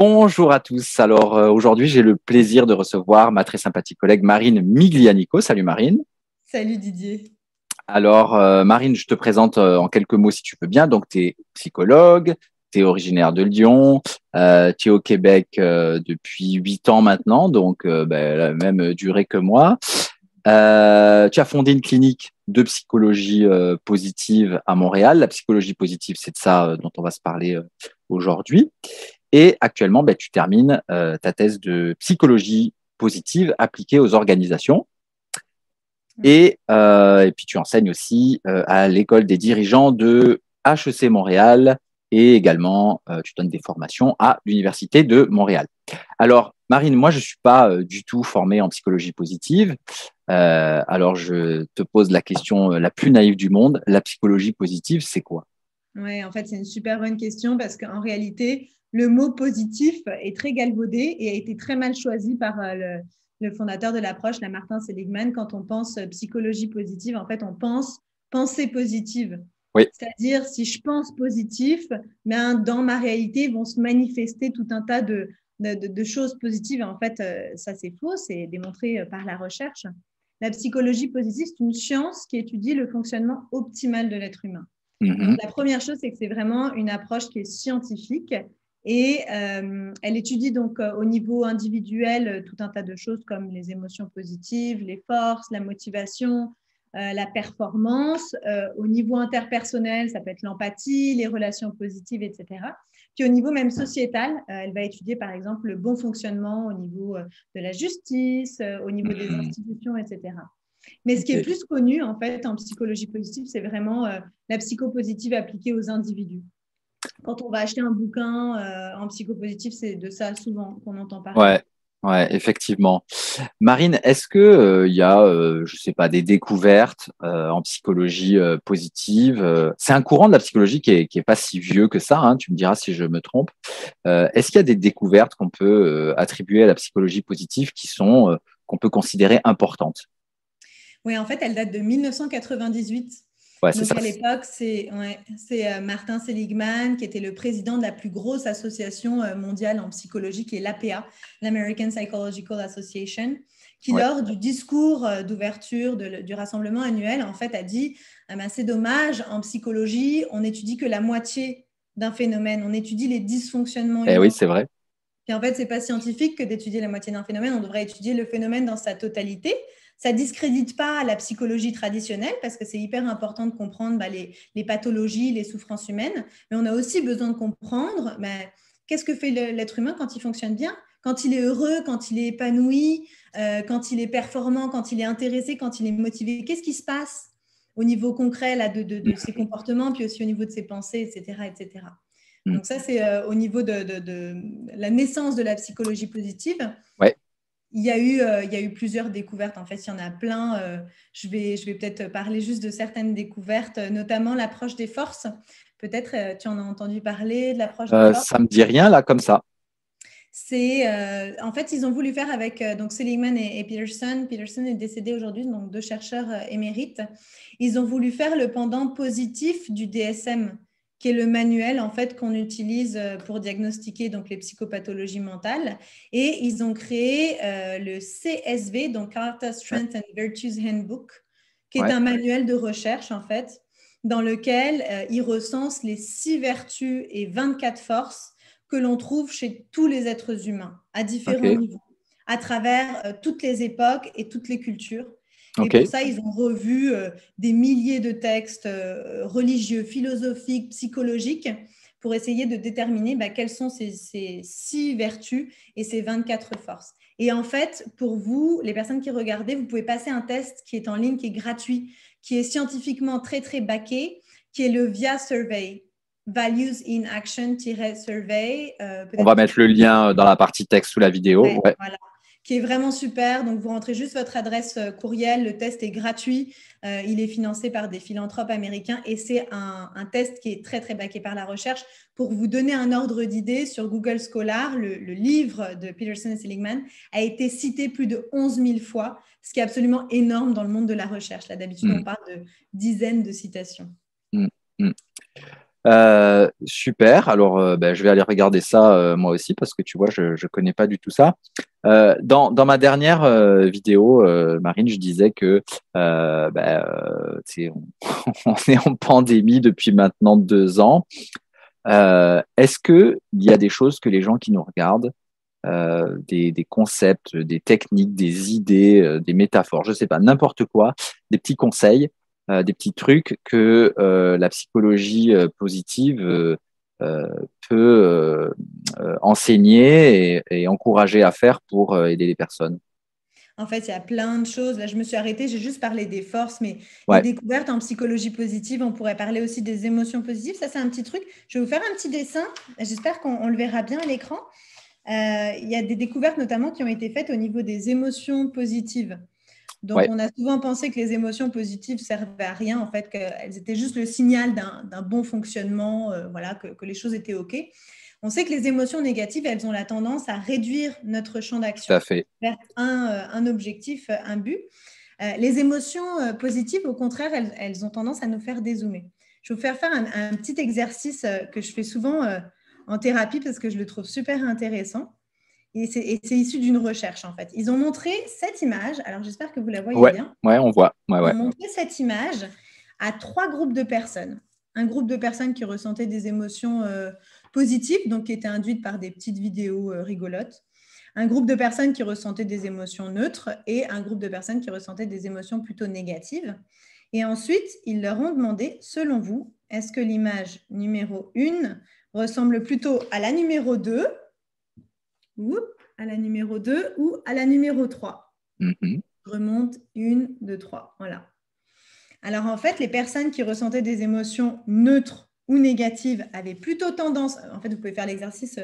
Bonjour à tous. Alors aujourd'hui, j'ai le plaisir de recevoir ma très sympathique collègue Marine Miglianico. Salut Marine. Salut Didier. Alors Marine, je te présente en quelques mots si tu veux bien. Donc tu es psychologue, tu es originaire de Lyon, tu es au Québec depuis 8 ans maintenant, donc la même durée que moi. Tu as fondé une clinique de psychologie positive à Montréal. La psychologie positive, c'est de ça dont on va se parler aujourd'hui. Et actuellement, tu termines ta thèse de psychologie positive appliquée aux organisations. Et puis, tu enseignes aussi à l'école des dirigeants de HEC Montréal et également, tu donnes des formations à l'Université de Montréal. Alors, Marine, moi, je ne suis pas du tout formée en psychologie positive. Alors, je te pose la question la plus naïve du monde. La psychologie positive, c'est quoi? Ouais, en fait, c'est une super bonne question parce qu'en réalité, le mot positif est très galvaudé et a été très mal choisi par le fondateur de l'approche, Martin Seligman. Quand on pense psychologie positive, en fait, on pense pensée positive. Oui. C'est-à-dire, si je pense positif, dans ma réalité vont se manifester tout un tas de choses positives. Et en fait, ça, c'est faux, c'est démontré par la recherche. La psychologie positive, c'est une science qui étudie le fonctionnement optimal de l'être humain. Donc, Mm-hmm. la première chose, c'est que c'est vraiment une approche qui est scientifique et elle étudie donc au niveau individuel tout un tas de choses comme les émotions positives, les forces, la motivation, la performance. Au niveau interpersonnel, ça peut être l'empathie, les relations positives, etc. Puis au niveau même sociétal, elle va étudier par exemple le bon fonctionnement au niveau de la justice, au niveau des institutions, etc. Mais ce qui est plus connu, en fait, en psychologie positive, c'est vraiment la psychopositive appliquée aux individus. Quand on va acheter un bouquin en psychopositive, c'est de ça souvent qu'on entend parler. Ouais, ouais, effectivement. Marine, est-ce que il y a, je sais pas, des découvertes en psychologie positive? C'est un courant de la psychologie qui est pas si vieux que ça, hein, tu me diras si je me trompe. Est-ce qu'il y a des découvertes qu'on peut attribuer à la psychologie positive qui sont qu'on peut considérer importantes? Oui, en fait, elle date de 1998. Ouais, c'est Donc, ça. à l'époque, c'est Martin Seligman, qui était le président de la plus grosse association mondiale en psychologie, qui est l'APA, l'American Psychological Association, qui, Ouais. lors du discours d'ouverture du rassemblement annuel, en fait, a dit c'est dommage, en psychologie, on n'étudie que la moitié d'un phénomène, on étudie les dysfonctionnements Eh oui, humains. c'est vrai. Puis en fait, ce n'est pas scientifique que d'étudier la moitié d'un phénomène, on devrait étudier le phénomène dans sa totalité. Ça ne discrédite pas la psychologie traditionnelle parce que c'est hyper important de comprendre les pathologies, les souffrances humaines, mais on a aussi besoin de comprendre qu'est-ce que fait l'être humain quand il fonctionne bien, quand il est heureux, quand il est épanoui, quand il est performant, quand il est intéressé, quand il est motivé. Qu'est-ce qui se passe au niveau concret là, de ses comportements, puis aussi au niveau de ses pensées, etc. etc. Mm. Donc ça, c'est au niveau de la naissance de la psychologie positive. Ouais. Il y a eu plusieurs découvertes. En fait, il y en a plein. Je vais peut-être parler juste de certaines découvertes, notamment l'approche des forces. Peut-être tu en as entendu parler de l'approche des forces. Ça me dit rien là comme ça. En fait, ils ont voulu faire avec donc Seligman et Peterson. Peterson est décédé aujourd'hui, donc deux chercheurs émérites. Ils ont voulu faire le pendant positif du DSM, qui est le manuel en fait qu'on utilise pour diagnostiquer donc les psychopathologies mentales. Et ils ont créé le CSV, donc Character Ouais. Strengths and Virtues Handbook, qui est Ouais. un manuel de recherche en fait, dans lequel ils recensent les 6 vertus et 24 forces que l'on trouve chez tous les êtres humains à différents Ok. niveaux, à travers toutes les époques et toutes les cultures. Et Ok. pour ça, ils ont revu des milliers de textes religieux, philosophiques, psychologiques, pour essayer de déterminer quelles sont ces 6 vertus et ces 24 forces. Et en fait, pour vous, les personnes qui regardez, vous pouvez passer un test qui est en ligne, qui est gratuit, qui est scientifiquement très, très baqué, qui est le VIA Survey. Values in Action-survey. On va mettre le lien dans la partie texte sous la vidéo. Ouais, Ouais. voilà. Qui est vraiment super. Donc, vous rentrez juste votre adresse courriel. Le test est gratuit. Il est financé par des philanthropes américains et c'est un test qui est très, très baqué par la recherche. Pour vous donner un ordre d'idée, sur Google Scholar, le livre de Peterson et Seligman a été cité plus de 11 000 fois, ce qui est absolument énorme dans le monde de la recherche. Là, d'habitude, on Mm. parle de dizaines de citations. Mm. Mm. Super. Alors, ben, je vais aller regarder ça moi aussi parce que tu vois, je connais pas du tout ça. Dans ma dernière vidéo, Marine, je disais que tu sais, on est en pandémie depuis maintenant 2 ans. Est-ce que il y a des choses que les gens qui nous regardent, des concepts, des techniques, des idées, des métaphores, je sais pas, n'importe quoi, des petits conseils, des petits trucs que la psychologie positive euh, peut enseigner et encourager à faire pour aider les personnes. En fait, il y a plein de choses. Là, je me suis arrêtée, j'ai juste parlé des forces, mais les Ouais, découvertes en psychologie positive, on pourrait parler aussi des émotions positives. Ça, c'est un petit truc. Je vais vous faire un petit dessin. J'espère qu'on le verra bien à l'écran. Il y a des découvertes notamment qui ont été faites au niveau des émotions positives. Donc, ouais, on a souvent pensé que les émotions positives servaient à rien, en fait, qu'elles étaient juste le signal d'un bon fonctionnement, voilà, que les choses étaient OK. On sait que les émotions négatives, elles ont la tendance à réduire notre champ tout d'action à fait. vers un objectif, un but. Les émotions positives, au contraire, elles ont tendance à nous faire dézoomer. Je vais vous faire un petit exercice que je fais souvent en thérapie parce que je le trouve super intéressant. Et c'est issu d'une recherche, en fait. Ils ont montré cette image. Alors, j'espère que vous la voyez Ouais, bien. ouais, on voit. Ouais, Ils ouais. ont montré cette image à 3 groupes de personnes. Un groupe de personnes qui ressentaient des émotions positives, donc qui étaient induites par des petites vidéos rigolotes. Un groupe de personnes qui ressentaient des émotions neutres et un groupe de personnes qui ressentaient des émotions plutôt négatives. Et ensuite, ils leur ont demandé, selon vous, est-ce que l'image numéro 1 ressemble plutôt à la numéro 2 ou à la numéro 2 ou à la numéro 3. Mhm. Je remonte 1, 2, 3. Voilà. Alors, en fait, les personnes qui ressentaient des émotions neutres ou négatives avaient plutôt tendance, en fait, vous pouvez faire l'exercice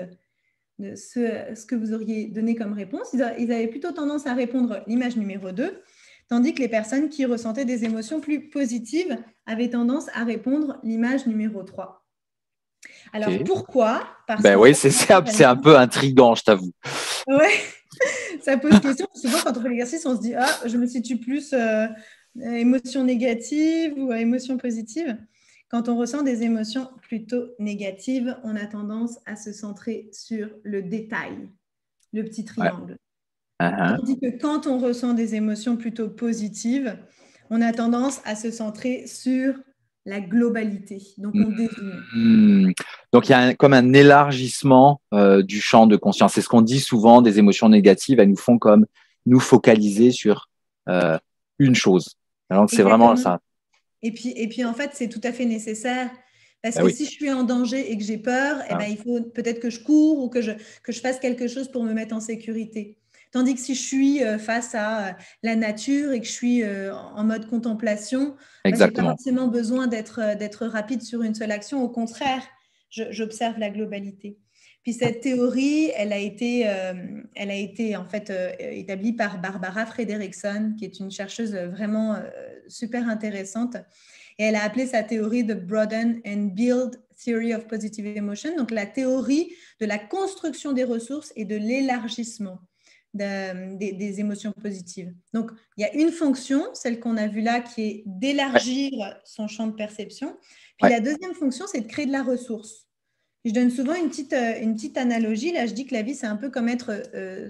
de ce que vous auriez donné comme réponse, ils avaient plutôt tendance à répondre l'image numéro 2, tandis que les personnes qui ressentaient des émotions plus positives avaient tendance à répondre l'image numéro 3. Alors, Ok. pourquoi? Parce Ben qu'en oui, fait, c'est un peu intriguant, je t'avoue. ouais, ça pose question. Souvent, quand on fait l'exercice, on se dit, ah, je me situe plus émotion négative ou émotion positive. Quand on ressent des émotions plutôt négatives, on a tendance à se centrer sur le détail, le petit Ouais. triangle. Uhum. Tandis que quand on ressent des émotions plutôt positives, on a tendance à se centrer sur la globalité. Donc, on dézoome. Hmm. Donc, il y a comme un élargissement du champ de conscience. C'est ce qu'on dit souvent, des émotions négatives, elles nous font comme nous focaliser sur euh, une chose. Alors, c'est vraiment Exactement. ça. Et puis, en fait, c'est tout à fait nécessaire. Parce Ben que oui, si je suis en danger et que j'ai peur, eh ah, ben, il faut peut-être que je cours ou que je fasse quelque chose pour me mettre en sécurité. Tandis que si je suis face à la nature et que je suis en mode contemplation, ben, je n'ai pas exactement. forcément besoin d'être rapide sur une seule action. Au contraire, j'observe la globalité. Puis cette théorie, elle a été en fait établie par Barbara Fredrickson, qui est une chercheuse vraiment super intéressante. Et elle a appelé sa théorie de Broaden and Build Theory of Positive Emotion, donc la théorie de la construction des ressources et de l'élargissement des émotions positives. Donc, il y a une fonction, celle qu'on a vue là, qui est Ouais, d'élargir son champ de perception. Puis ouais. la deuxième fonction, c'est de créer de la ressource. Je donne souvent une petite analogie. Là, je dis que la vie, c'est un peu comme être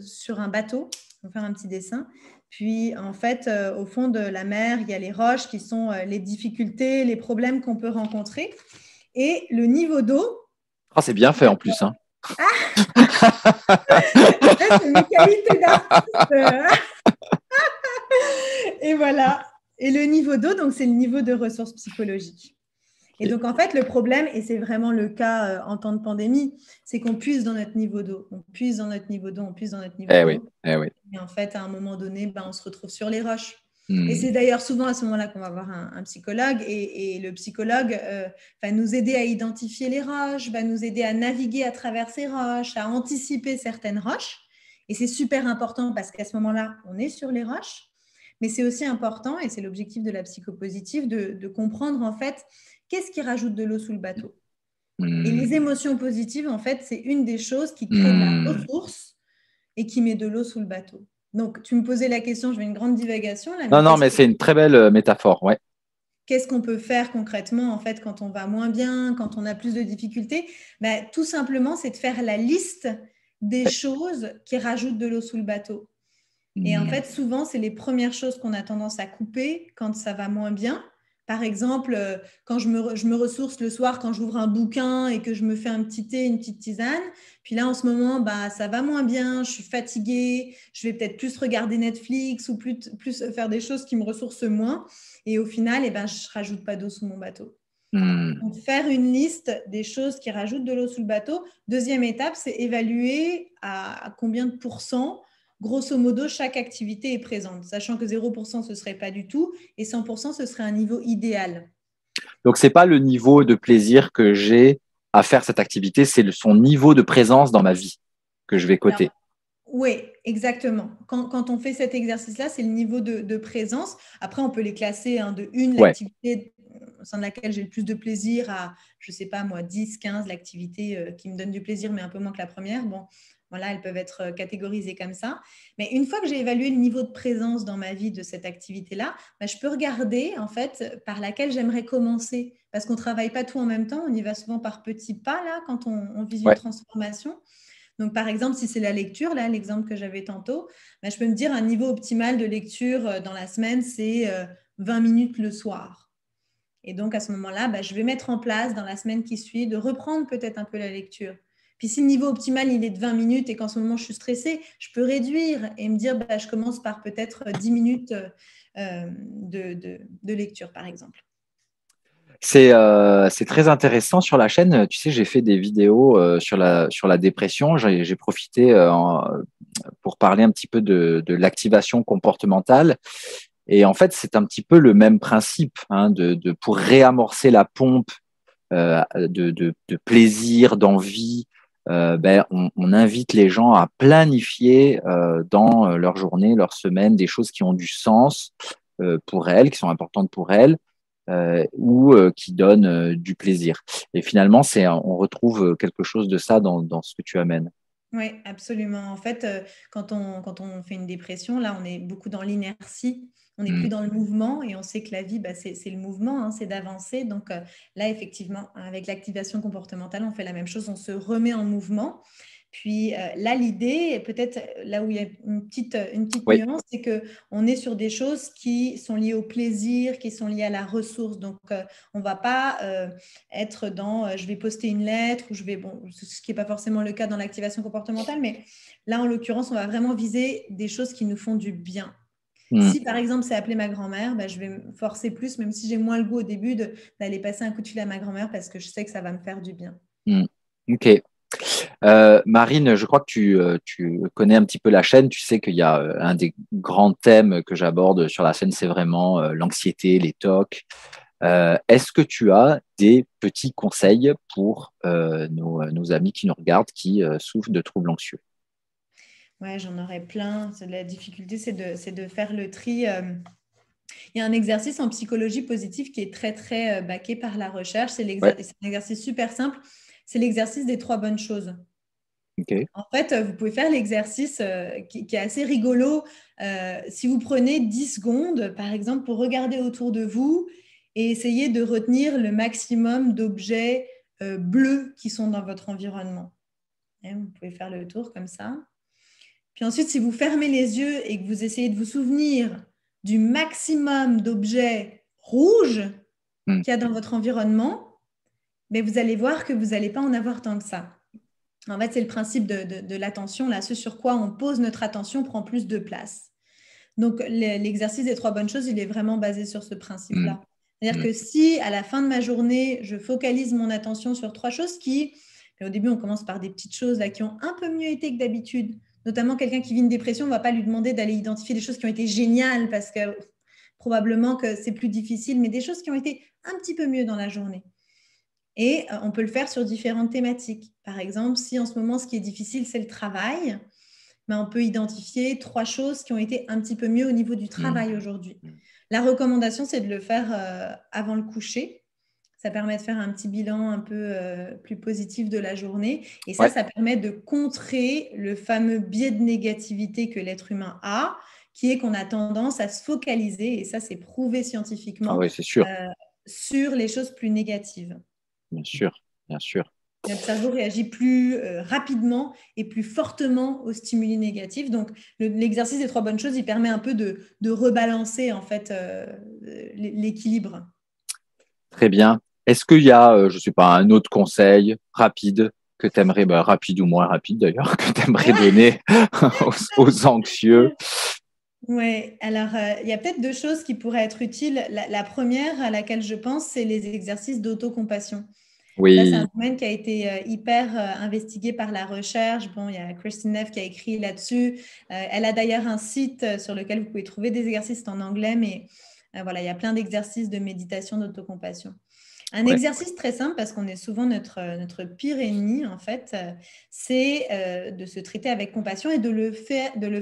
sur un bateau. On va faire un petit dessin. Puis, en fait, au fond de la mer, il y a les roches qui sont les difficultés, les problèmes qu'on peut rencontrer. Et le niveau d'eau, Ah, c'est bien fait en plus, hein. c'est mes qualités d'artiste. Et voilà. Et le niveau d'eau, donc, c'est le niveau de ressources psychologiques. Et Ok. donc, en fait, le problème, et c'est vraiment le cas en temps de pandémie, c'est qu'on puise dans notre niveau d'eau. On puise dans notre niveau d'eau, on puise dans notre niveau Eh oui, d'eau. eh oui. Et en fait, à un moment donné, ben, on se retrouve sur les roches. Et Hmm. c'est d'ailleurs souvent à ce moment-là qu'on va voir un psychologue. Et le psychologue va nous aider à identifier les roches, va nous aider à naviguer à travers ces roches, à anticiper certaines roches. Et c'est super important parce qu'à ce moment-là, on est sur les roches. Mais c'est aussi important, et c'est l'objectif de la psychopositive, de comprendre en fait qu'est-ce qui rajoute de l'eau sous le bateau. Et les Hmm. émotions positives, en fait, c'est une des choses qui crée de la Hmm. ressource et qui met de l'eau sous le bateau. Donc, tu me posais la question, je vais une grande divagation là, Non, mais non, qu'est-ce mais que c'est une très belle métaphore, ouais. qu'est-ce qu'on peut faire concrètement en fait quand on va moins bien, quand on a plus de difficultés? Tout simplement, c'est de faire la liste des choses qui rajoutent de l'eau sous le bateau. Et en fait, souvent, c'est les premières choses qu'on a tendance à couper quand ça va moins bien. Par exemple, quand je me ressource le soir, quand j'ouvre un bouquin et que je me fais un petit thé, une petite tisane. Puis là, en ce moment, ça va moins bien, je suis fatiguée, je vais peut-être plus regarder Netflix ou plus faire des choses qui me ressourcent moins. Et au final, je ne rajoute pas d'eau sous mon bateau. Donc, faire une liste des choses qui rajoutent de l'eau sous le bateau. Deuxième étape, c'est évaluer à combien de pourcents, grosso modo, chaque activité est présente, sachant que 0%, ce ne serait pas du tout, et 100%, ce serait un niveau idéal. Donc, ce n'est pas le niveau de plaisir que j'ai à faire cette activité, c'est son niveau de présence dans ma vie que je vais coter. Oui, exactement. Quand on fait cet exercice-là, c'est le niveau de présence. Après, on peut les classer de une, l'activité au sein de laquelle j'ai le plus de plaisir, à, je ne sais pas moi, 10, 15, l'activité qui me donne du plaisir, mais un peu moins que la première. Bon, voilà, elles peuvent être catégorisées comme ça. Mais une fois que j'ai évalué le niveau de présence dans ma vie de cette activité-là, je peux regarder en fait par laquelle j'aimerais commencer. Parce qu'on ne travaille pas tout en même temps, on y va souvent par petits pas là, quand on vise une transformation. Donc, par exemple, si c'est la lecture, là, l'exemple que j'avais tantôt, je peux me dire un niveau optimal de lecture dans la semaine, c'est 20 minutes le soir. Et donc, à ce moment-là, je vais mettre en place dans la semaine qui suit de reprendre peut-être un peu la lecture. Puis si le niveau optimal, il est de 20 minutes et qu'en ce moment, je suis stressée, je peux réduire et me dire, je commence par peut-être 10 minutes de lecture, par exemple. C'est très intéressant sur la chaîne. Tu sais, j'ai fait des vidéos sur la dépression. J'ai profité pour parler un petit peu de l'activation comportementale. Et en fait, c'est un petit peu le même principe pour réamorcer la pompe de plaisir, d'envie. On invite les gens à planifier dans leur journée, leur semaine, des choses qui ont du sens pour elles, qui sont importantes pour elles. Ou qui donne du plaisir. Et finalement, on retrouve quelque chose de ça dans ce que tu amènes. Oui, absolument. En fait, quand on fait une dépression, là, on est beaucoup dans l'inertie. On n'est plus dans le mouvement et on sait que la vie, c'est le mouvement, c'est d'avancer. Donc là, effectivement, avec l'activation comportementale, on fait la même chose, on se remet en mouvement. Puis là, l'idée, peut-être là où il y a une petite nuance, c'est qu'on est sur des choses qui sont liées au plaisir, qui sont liées à la ressource. Donc, on ne va pas être dans je vais poster une lettre ou ce qui n'est pas forcément le cas dans l'activation comportementale, mais là, en l'occurrence, on va vraiment viser des choses qui nous font du bien. Si, par exemple, c'est appeler ma grand-mère, je vais me forcer plus, même si j'ai moins le goût au début, d'aller passer un coup de fil à ma grand-mère parce que je sais que ça va me faire du bien. Ok. Marine, je crois que tu connais un petit peu la chaîne. Tu sais qu'il y a un des grands thèmes que j'aborde sur la chaîne, c'est vraiment l'anxiété, les TOC. Est-ce que tu as des petits conseils pour nos amis qui nous regardent, qui souffrent de troubles anxieux? Ouais, j'en aurais plein. La difficulté, c'est de faire le tri. Il y a un exercice en psychologie positive qui est très, très baqué par la recherche. C'est un exercice super simple. C'est l'exercice des 3 bonnes choses. Okay. En fait, vous pouvez faire l'exercice qui est assez rigolo. Si vous prenez 10 secondes, par exemple, pour regarder autour de vous et essayer de retenir le maximum d'objets bleus qui sont dans votre environnement. Et vous pouvez faire le tour comme ça. Puis ensuite, si vous fermez les yeux et que vous essayez de vous souvenir du maximum d'objets rouges qu'il y a dans votre environnement, vous allez voir que vous n'allez pas en avoir tant que ça. En fait, c'est le principe de l'attention. Là, ce sur quoi on pose notre attention prend plus de place. Donc, l'exercice des 3 bonnes choses, il est vraiment basé sur ce principe-là. C'est-à-dire que si, à la fin de ma journée, je focalise mon attention sur 3 choses au début, on commence par des petites choses là, qui ont un peu mieux été que d'habitude. Notamment, quelqu'un qui vit une dépression, on ne va pas lui demander d'aller identifier des choses qui ont été géniales parce que probablement que c'est plus difficile, mais des choses qui ont été un petit peu mieux dans la journée. Et on peut le faire sur différentes thématiques. Par exemple, si en ce moment, ce qui est difficile, c'est le travail, on peut identifier 3 choses qui ont été un petit peu mieux au niveau du travail aujourd'hui. La recommandation, c'est de le faire avant le coucher. Ça permet de faire un petit bilan un peu plus positif de la journée. Et ça permet de contrer le fameux biais de négativité que l'être humain a, qui est qu'on a tendance à se focaliser, et ça c'est prouvé scientifiquement, oui, c'est sûr. Sur les choses plus négatives. Bien sûr, bien sûr. Notre cerveau réagit plus rapidement et plus fortement aux stimuli négatifs. Donc, l'exercice des 3 bonnes choses, il permet un peu de rebalancer en fait l'équilibre. Très bien. Est-ce qu'il y a, je ne sais pas, un autre conseil rapide que tu aimerais, rapide ou moins rapide d'ailleurs, que tu aimerais donner aux anxieux? Oui, alors il y a peut-être 2 choses qui pourraient être utiles. La première à laquelle je pense, c'est les exercices d'autocompassion. Ça, c'est un Oui, domaine qui a été hyper investigué par la recherche. Bon, il y a Kristin Neff qui a écrit là-dessus. Elle a d'ailleurs un site sur lequel vous pouvez trouver des exercices en anglais, mais voilà, il y a plein d'exercices de méditation, d'autocompassion. Un exercice très simple, parce qu'on est souvent notre pire ennemi, en fait, c'est de se traiter avec compassion et de le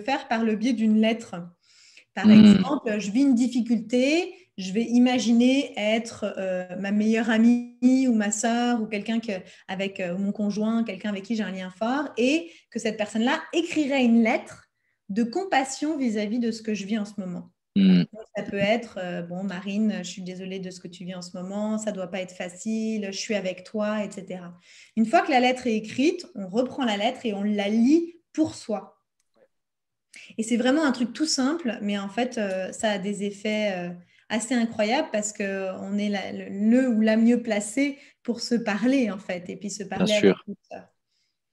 faire par le biais d'une lettre. Par exemple, je vis une difficulté, je vais imaginer être ma meilleure amie ou ma sœur ou quelqu'un avec mon conjoint, quelqu'un avec qui j'ai un lien fort, et que cette personne-là écrirait une lettre de compassion vis-à-vis de ce que je vis en ce moment. Donc, ça peut être, bon, Marine, je suis désolée de ce que tu vis en ce moment, ça ne doit pas être facile, je suis avec toi, etc. Une fois que la lettre est écrite, on reprend la lettre et on la lit pour soi. Et c'est vraiment un truc tout simple, mais en fait, ça a des effets assez incroyables parce qu'on est le ou la mieux placé pour se parler, en fait, et puis se parler avec tout ça.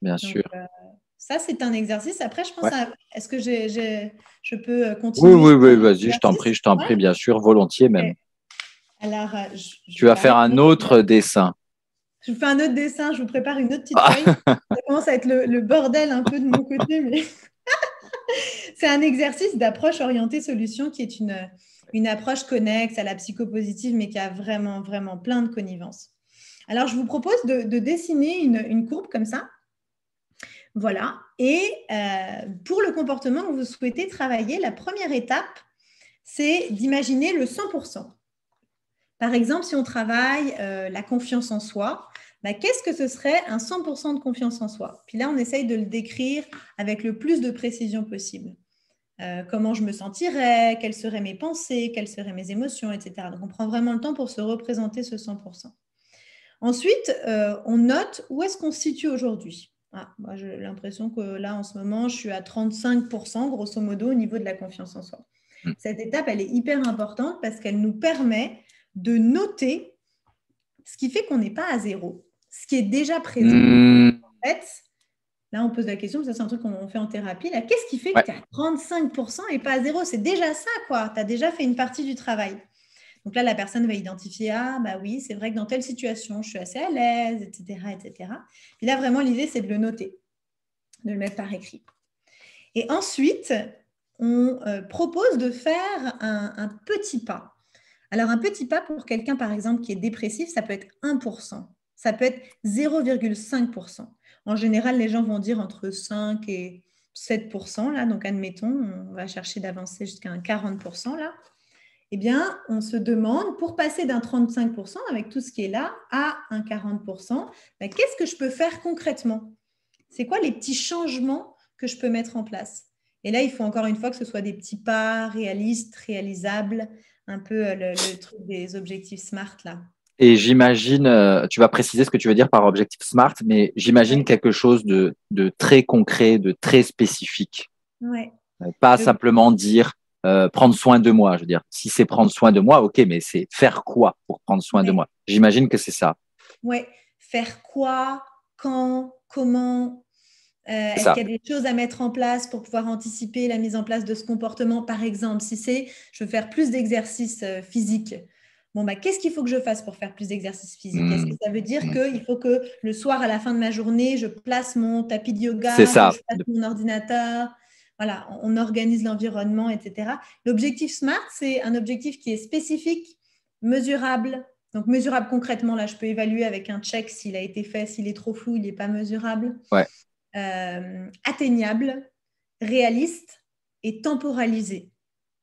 Bien Donc, sûr. ça, c'est un exercice. Après, je pense est-ce que je peux Oui, continuer oui, sur oui, un vas-y, exercice? je t'en prie, bien sûr, volontiers même. Ok. Alors, je Tu vais vas faire parler. un autre dessin. Je vous fais un autre dessin, je vous prépare une autre petite feuille. Ça commence à être le bordel un peu de mon côté, mais c'est un exercice d'approche orientée solution qui est une approche connexe à la psychopositive, mais qui a vraiment, vraiment plein de connivences. Alors, je vous propose de dessiner une courbe comme ça. Voilà. Et pour le comportement que vous souhaitez travailler, la première étape, c'est d'imaginer le 100%. Par exemple, si on travaille la confiance en soi, qu'est-ce que ce serait un 100% de confiance en soi? Puis là, on essaye de le décrire avec le plus de précision possible. Comment je me sentirais, quelles seraient mes pensées, quelles seraient mes émotions, etc. Donc, on prend vraiment le temps pour se représenter ce 100%. Ensuite, on note où est-ce qu'on se situe aujourd'hui. Moi, j'ai l'impression que là, en ce moment, je suis à 35%, grosso modo, au niveau de la confiance en soi. Cette étape, elle est hyper importante parce qu'elle nous permet de noter ce qui fait qu'on n'est pas à zéro, ce qui est déjà présent. En fait, là, on pose la question, ça c'est un truc qu'on fait en thérapie. Là, qu'est-ce qui fait que tu es à 35% et pas à zéro? C'est déjà ça, quoi. Tu as déjà fait une partie du travail. Donc là, la personne va identifier, oui, c'est vrai que dans telle situation, je suis assez à l'aise, etc., etc. Et là, vraiment, l'idée, c'est de le noter, de le mettre par écrit. Et ensuite, on propose de faire un petit pas. Alors, un petit pas pour quelqu'un, par exemple, qui est dépressif, ça peut être 1%. Ça peut être 0,5%. En général, les gens vont dire entre 5 et 7%. Là, donc, admettons, on va chercher d'avancer jusqu'à un 40%. Là. Eh bien, on se demande, pour passer d'un 35% avec tout ce qui est là à un 40%, qu'est-ce que je peux faire concrètement? C'est quoi les petits changements que je peux mettre en place? Et là, il faut encore une fois que ce soit des petits pas réalistes, réalisables, un peu le truc des objectifs SMART là. Et j'imagine, tu vas préciser ce que tu veux dire par objectif SMART, mais j'imagine quelque chose de très concret, de très spécifique. Ouais. Pas simplement dire prendre soin de moi. Je veux dire, si c'est prendre soin de moi, ok, mais c'est faire quoi pour prendre soin de moi? J'imagine que c'est ça. Ouais. Faire quoi, quand, comment? Est-ce qu'il y a des choses à mettre en place pour pouvoir anticiper la mise en place de ce comportement? Par exemple, si c'est je veux faire plus d'exercices physiques, qu'est-ce qu'il faut que je fasse pour faire plus d'exercices physiques? Est-ce que ça veut dire qu'il faut que le soir, à la fin de ma journée, je place mon tapis de yoga, que je place mon ordinateur? Voilà, on organise l'environnement, etc. L'objectif SMART, c'est un objectif qui est spécifique, mesurable. Donc, mesurable concrètement, là, je peux évaluer avec un check s'il a été fait, s'il est trop flou, il n'est pas mesurable. Ouais. Atteignable, réaliste et temporalisé.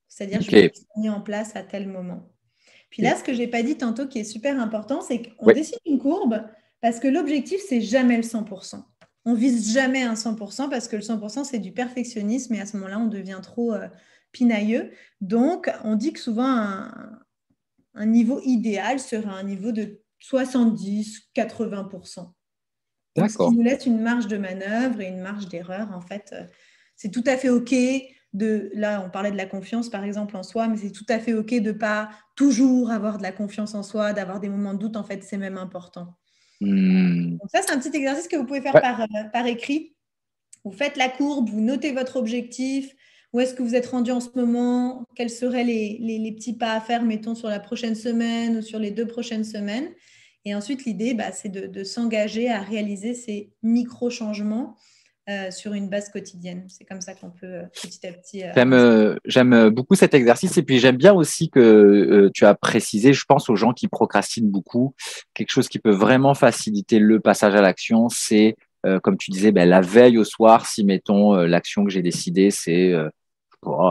C'est-à-dire, je vais le mis en place à tel moment. Puis là, ce que je n'ai pas dit tantôt qui est super important, c'est qu'on dessine une courbe parce que l'objectif, c'est jamais le 100%. On vise jamais un 100% parce que le 100%, c'est du perfectionnisme et à ce moment-là, on devient trop pinailleux. Donc, on dit que souvent, un niveau idéal serait un niveau de 70-80%. Donc, ce qui D'accord. nous laisse une marge de manœuvre et une marge d'erreur. En fait, c'est tout à fait OK là, on parlait de la confiance, par exemple, en soi, mais c'est tout à fait OK de ne pas toujours avoir de la confiance en soi, d'avoir des moments de doute. En fait, c'est même important. Donc ça, c'est un petit exercice que vous pouvez faire Ouais. par écrit. Vous faites la courbe, vous notez votre objectif, où est-ce que vous êtes rendu en ce moment, quels seraient les petits pas à faire, mettons, sur la prochaine semaine ou sur les 2 prochaines semaines. Et ensuite, l'idée, c'est de s'engager à réaliser ces micro-changements sur une base quotidienne. C'est comme ça qu'on peut petit à petit avancer. J'aime beaucoup cet exercice et puis j'aime bien aussi que tu as précisé, je pense aux gens qui procrastinent beaucoup, quelque chose qui peut vraiment faciliter le passage à l'action, c'est comme tu disais, la veille au soir, si mettons l'action que j'ai décidée, c'est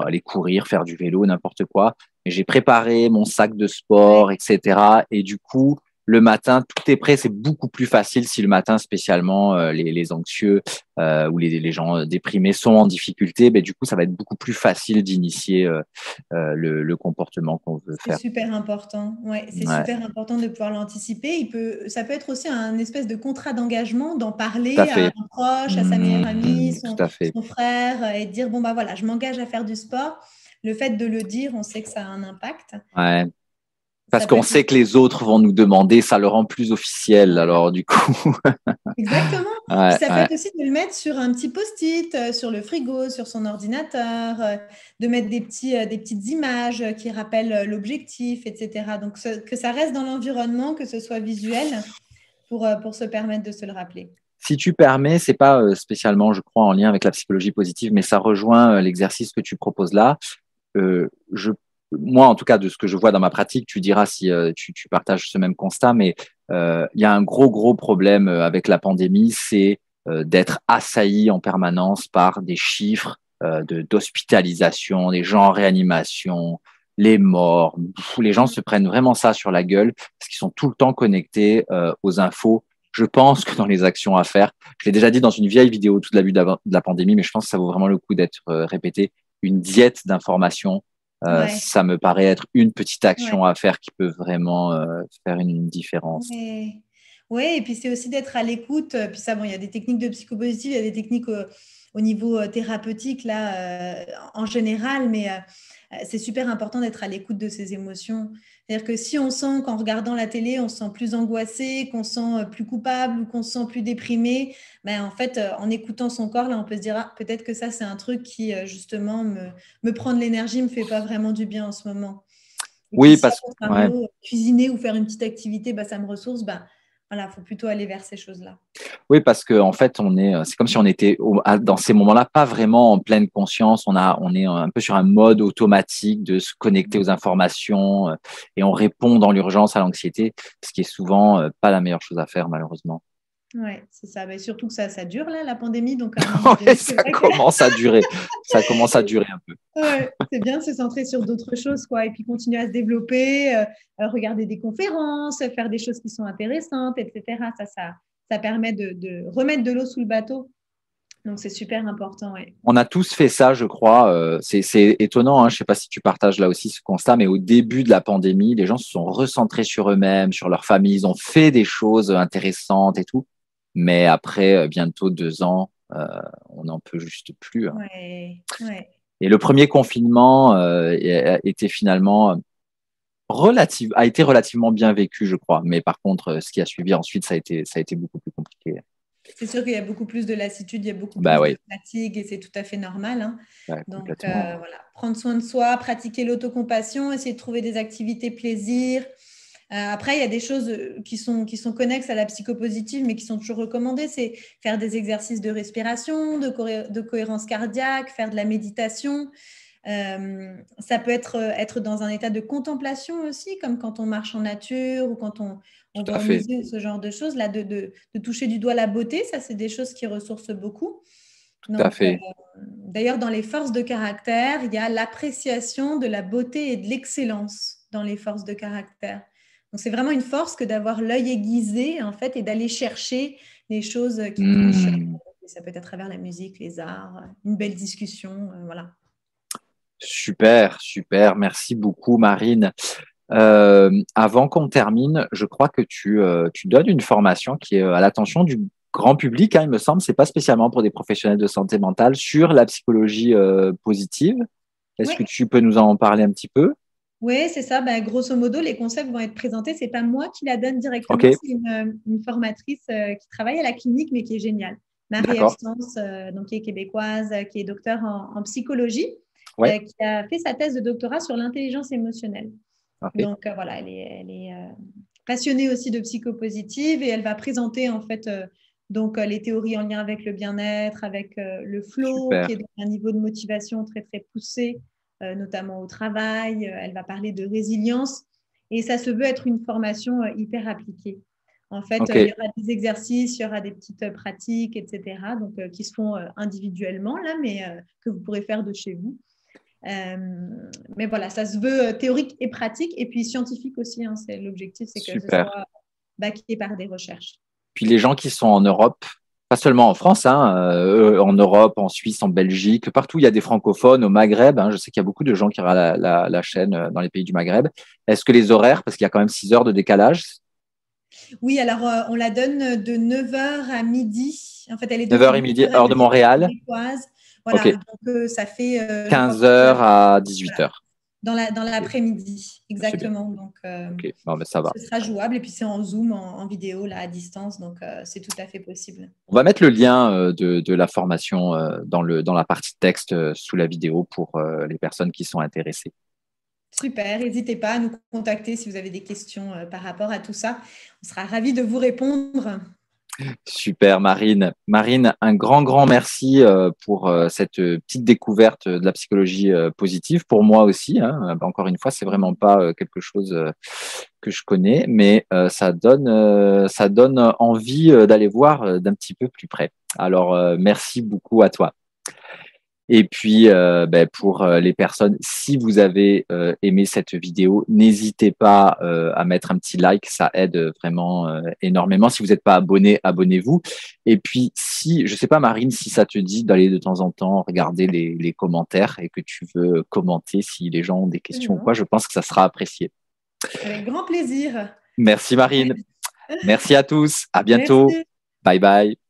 aller courir, faire du vélo, n'importe quoi, et j'ai préparé mon sac de sport, etc. Et du coup, le matin, tout est prêt. C'est beaucoup plus facile si le matin, spécialement les anxieux ou les gens déprimés sont en difficulté. Du coup, ça va être beaucoup plus facile d'initier le comportement qu'on veut C'est faire. super important. Ouais, c'est super important de pouvoir l'anticiper. Ça peut être aussi un espèce de contrat d'engagement, d'en Tout à parler à fait. un proche, à sa meilleure amie, Tout à fait. son frère, et de dire, bon, voilà, je m'engage à faire du sport. Le fait de le dire, on sait que ça a un impact. Ouais. Parce Ça peut qu'on être sait que les autres vont nous demander, ça le rend plus officiel. Alors, du coup. Exactement. Puis Ouais, ça peut ouais. être aussi de le mettre sur un petit post-it, sur le frigo, sur son ordinateur, de mettre des petites images qui rappellent l'objectif, etc. Donc, que ça reste dans l'environnement, que ce soit visuel, pour se permettre de se le rappeler. Si tu permets, c'est pas spécialement, je crois, en lien avec la psychologie positive, mais ça rejoint l'exercice que tu proposes là. Euh, je, Moi, en tout cas, de ce que je vois dans ma pratique, tu diras si tu partages ce même constat, mais il y a un gros problème avec la pandémie, c'est d'être assailli en permanence par des chiffres d'hospitalisation, des gens en réanimation, les morts. Les gens se prennent vraiment ça sur la gueule parce qu'ils sont tout le temps connectés aux infos. Je pense que dans les actions à faire, je l'ai déjà dit dans une vieille vidéo tout début de la pandémie, mais je pense que ça vaut vraiment le coup d'être répété. Une diète d'information, Ouais. ça me paraît être une petite action Ouais. à faire qui peut vraiment faire une différence. Ouais. Ouais, et puis c'est aussi d'être à l'écoute. Puis ça, bon, il y a des techniques de psychopositive, il y a des techniques au niveau thérapeutique, là, en général, mais c'est super important d'être à l'écoute de ses émotions. C'est-à-dire que si on sent qu'en regardant la télé, on se sent plus angoissé, qu'on se sent plus coupable ou qu'on se sent plus déprimé, en fait, en écoutant son corps, là, on peut se dire, ah, peut-être que ça, c'est un truc qui, justement, me prend de l'énergie, me fait pas vraiment du bien en ce moment. Et puis Oui, si à parce que ouais. contrario, cuisiner ou faire une petite activité, ça me ressource, voilà, faut plutôt aller vers ces choses-là. Oui, parce que en fait, c'est comme si on était dans ces moments-là pas vraiment en pleine conscience. On est un peu sur un mode automatique de se connecter aux informations et on répond dans l'urgence à l'anxiété, ce qui est souvent pas la meilleure chose à faire malheureusement. Ouais, c'est ça. Mais surtout que ça dure là, la pandémie, donc à un moment Ouais, donné, c'est ça vrai que commence à durer. Ça commence à durer un peu. ouais, c'est bien de se centrer sur d'autres choses, quoi, et puis continuer à se développer, regarder des conférences, faire des choses qui sont intéressantes, etc. Ça permet de remettre de l'eau sous le bateau. Donc c'est super important, ouais. On a tous fait ça, je crois. C'est étonnant, hein. Je ne sais pas si tu partages là aussi ce constat, mais au début de la pandémie, les gens se sont recentrés sur eux-mêmes, sur leur famille. Ils ont fait des choses intéressantes et tout. Mais après bientôt 2 ans, on n'en peut juste plus, hein. Ouais, ouais. Et le premier confinement était finalement a été relativement bien vécu, je crois. Mais par contre, ce qui a suivi ensuite, ça a été beaucoup plus compliqué. C'est sûr qu'il y a beaucoup plus de lassitude, il y a beaucoup Bah plus oui, de fatigue et c'est tout à fait normal, hein. ouais, Donc, complètement. voilà, prendre soin de soi, pratiquer l'autocompassion, essayer de trouver des activités plaisir. Après, il y a des choses qui sont connexes à la psychopositive, mais qui sont toujours recommandées. C'est faire des exercices de respiration, de cohérence cardiaque, faire de la méditation. Ça peut être dans un état de contemplation aussi, comme quand on marche en nature ou quand on Tout va à au fait. musée ou ce genre de choses. Là, de toucher du doigt la beauté, ça, c'est des choses qui ressourcent beaucoup. Tout à Donc, fait. d'ailleurs, dans les forces de caractère, il y a l'appréciation de la beauté et de l'excellence dans les forces de caractère. Donc, c'est vraiment une force que d'avoir l'œil aiguisé, en fait, et d'aller chercher les choses qui touchent. Hmm. Ça peut être à travers la musique, les arts, une belle discussion, voilà. Super, super. Merci beaucoup, Marine. Avant qu'on termine, je crois que tu donnes une formation qui est à l'attention du grand public, hein, il me semble. C'est pas spécialement pour des professionnels de santé mentale sur la psychologie positive. Est-ce Oui. que tu peux nous en parler un petit peu? Oui, c'est ça. Ben, grosso modo, les concepts vont être présentés. C'est pas moi qui la donne Ok, directement, c'est une formatrice qui travaille à la clinique, mais qui est géniale. Marie-Ève d'accord. Stans, donc, qui est québécoise, qui est docteur en psychologie, Ouais, qui a fait sa thèse de doctorat sur l'intelligence émotionnelle. parfait. Donc, voilà, elle est passionnée aussi de psychopositive et elle va présenter en fait donc les théories en lien avec le bien-être, avec le flow, qui est Super. donc un niveau de motivation très, très poussé, notamment au travail. Elle va parler de résilience et ça se veut être une formation hyper appliquée. En fait, Ok, il y aura des exercices, il y aura des petites pratiques, etc., donc, qui se font individuellement, là, mais que vous pourrez faire de chez vous. Euh, mais voilà, ça se veut théorique et pratique, et puis scientifique aussi. Hein, c'est l'objectif, c'est que ce super. soit backé par des recherches. Puis les gens qui sont en Europe, pas seulement en France, hein, en Europe, en Suisse, en Belgique, partout il y a des francophones, au Maghreb. Hein, je sais qu'il y a beaucoup de gens qui regardent la chaîne dans les pays du Maghreb. Est-ce que les horaires, parce qu'il y a quand même 6 heures de décalage, Oui, alors on la donne de 9h à midi. En fait, elle est 9 heures donnée et midi, sur heure de RMC Montréal, québécoise. ok, Voilà, donc ça fait, je crois, 15 15 heures heures à 18 voilà, heures. dans Ok, l'après-midi, c'est bien. exactement. Donc, Ok, bon, ben, ça va. ce sera jouable. Et puis, c'est en Zoom, en vidéo, là, à distance. Donc, c'est tout à fait possible. On va mettre le lien de la formation dans la partie texte sous la vidéo pour les personnes qui sont intéressées. Super, n'hésitez pas à nous contacter si vous avez des questions par rapport à tout ça. On sera ravis de vous répondre. Super, Marine. Marine, un grand, grand merci pour cette petite découverte de la psychologie positive. Pour moi aussi, hein. Encore une fois, c'est vraiment pas quelque chose que je connais, mais ça donne envie d'aller voir d'un petit peu plus près. Alors, merci beaucoup à toi. Et puis, pour les personnes, si vous avez aimé cette vidéo, n'hésitez pas à mettre un petit like, ça aide vraiment énormément. Si vous n'êtes pas abonné, abonnez-vous. Et puis, si, je sais pas, Marine, si ça te dit d'aller de temps en temps regarder les commentaires et que tu veux commenter si les gens ont des questions ou quoi, je pense que ça sera apprécié. Avec grand plaisir. Merci, Marine. Merci à tous. À bientôt. Merci. Bye bye.